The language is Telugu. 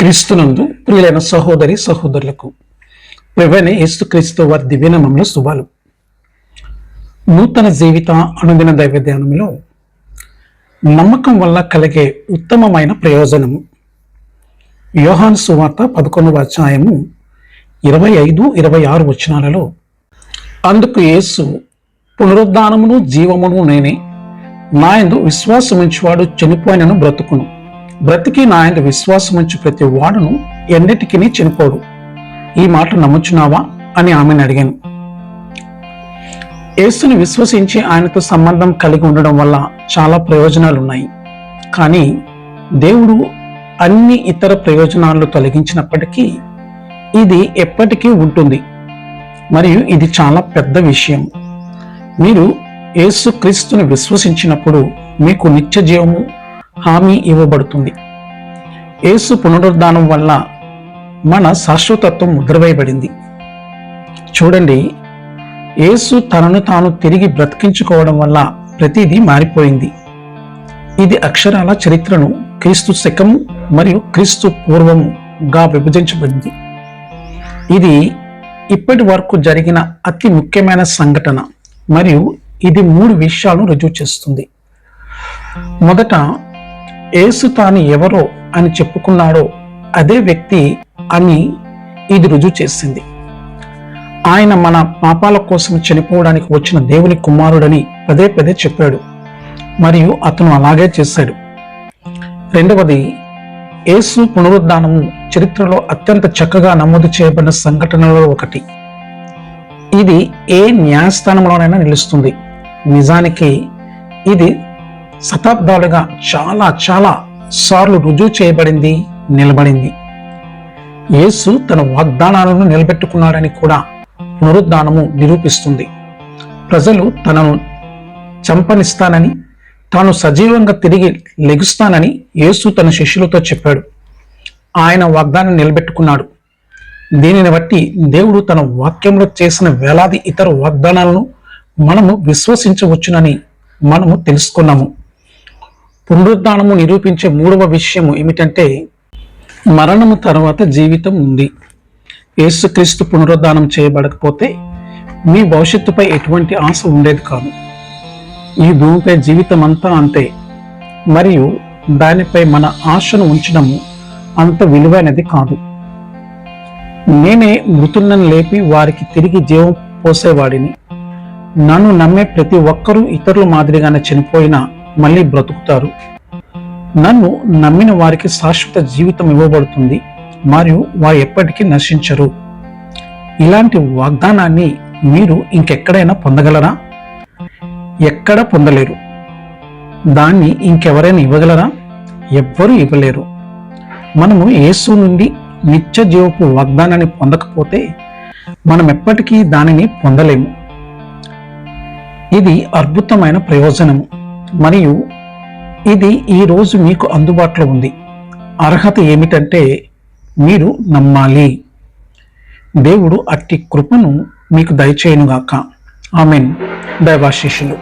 క్రీస్తునందు ప్రియులైన సహోదరి సహోదరులకు ప్రభువైన యేసుక్రీస్తు వారి దివ్యనామములో శుభాలు. నూతన జీవిత అనుదిన దైవ ధ్యానములో నమ్మకం వల్ల కలిగే ఉత్తమమైన ప్రయోజనము. యోహాను సువార్త 11వ అధ్యాయము 25-26 వచనాలలో, అందుకు యేసు, పునరుద్ధానమును జీవమును నేనే, నాయందు విశ్వాసముంచువాడు చనిపోయినను బ్రతుకును, బ్రతికి నాయందు విశ్వాసముంచు ప్రతి వాడును ఎన్నిటికీ చనిపోడు. ఈ మాట నమ్ముచున్నావా అని ఆమెను అడిగాను. యేసుని విశ్వసించి ఆయనతో సంబంధం కలిగి ఉండడం వల్ల చాలా ప్రయోజనాలు ఉన్నాయి. కానీ దేవుడు అన్ని ఇతర ప్రయోజనాలను తొలగించినప్పటికీ ఇది ఎప్పటికీ ఉంటుంది. మరియు ఇది చాలా పెద్ద విషయం. మీరు యేసుక్రీస్తుని విశ్వసించినప్పుడు మీకు నిత్య జీవము హామీ ఇవ్వబడుతుంది. యేసు పునరుద్ధానం వల్ల మన శాశ్వతత్వం ముద్రవేయబడింది. చూడండి, యేసు తనను తాను తిరిగి బ్రతికించుకోవడం వల్ల ప్రతిదీ మారిపోయింది. ఇది అక్షరాల చరిత్రను క్రీస్తు శకము మరియు క్రీస్తు పూర్వముగా విభజించబడింది. ఇది ఇప్పటి వరకు జరిగిన అతి ముఖ్యమైన సంఘటన మరియు ఇది 3 విషయాలను రుజువు చేస్తుంది. మొదట, యేసు తాను ఎవరో అని చెప్పుకున్నాడో అదే వ్యక్తి అని ఇది రుజువు చేసింది. ఆయన మన పాపాల కోసం చనిపోవడానికి వచ్చిన దేవుని కుమారుడని పదే పదే చెప్పాడు మరియు అతను అలాగే చేశాడు. రెండవది, యేసు పునరుద్ధానము చరిత్రలో అత్యంత చక్కగా నమోదు చేయబడిన సంఘటనలలో ఒకటి. ఇది ఏ న్యాయస్థానంలోనైనా నిలుస్తుంది. నిజానికి ఇది శతాబ్దాలుగా చాలా సార్లు రుజువు చేయబడింది, నిలబడింది. యేసు తన వాగ్దానాలను నిలబెట్టుకున్నాడని కూడా పునరుద్ధానము నిరూపిస్తుంది. ప్రజలు తనను చంపనిస్తానని, తాను సజీవంగా తిరిగి లెగుస్తానని యేసు తన శిష్యులతో చెప్పాడు. ఆయన వాగ్దానం నిలబెట్టుకున్నాడు. దీనిని బట్టి దేవుడు తన వాక్యంలో చేసిన వేలాది ఇతర వాగ్దానాలను మనము విశ్వసించవచ్చునని మనము తెలుసుకున్నాము. పునరుద్ధానము నిరూపించే 3వ విషయము ఏమిటంటే, మరణము తర్వాత జీవితం ఉంది. యేసుక్రీస్తు పునరుద్ధానం చేయబడకపోతే మీ భవిష్యత్తుపై ఎటువంటి ఆశ ఉండేది కాదు. ఈ భూమిపై జీవితం అంతా అంతే, మరియు దానిపై మన ఆశను ఉంచడము అంత విలువైనది కాదు. నేనే మృతులను లేపి వారికి తిరిగి జీవం పోసేవాడిని. నన్ను నమ్మే ప్రతి ఒక్కరూ ఇతరుల మాదిరిగానే చనిపోయినా మళ్ళీ బ్రతుకుతారు. నన్ను నమ్మిన వారికి శాశ్వత జీవితం ఇవ్వబడుతుంది మరియు వారు ఎప్పటికీ నశించరు. ఇలాంటి వాగ్దానాన్ని మీరు ఇంకెక్కడైనా పొందగలరా? ఎక్కడ పొందలేరు. దాన్ని ఇంకెవరైనా ఇవ్వగలరా? ఎవ్వరూ ఇవ్వలేరు. మనము యేసు నుండి నిత్య జీవపు వాగ్దానాన్ని పొందకపోతే మనం ఎప్పటికీ దానిని పొందలేము. ఇది అద్భుతమైన ప్రయోజనము మరియు ఇది ఈరోజు మీకు అందుబాటులో ఉంది. అర్హత ఏమిటంటే మీరు నమ్మాలి. దేవుడు అట్టి కృపను మీకు దయచేయునుగాక. ఆమేన్. దైవాశీస్సులు.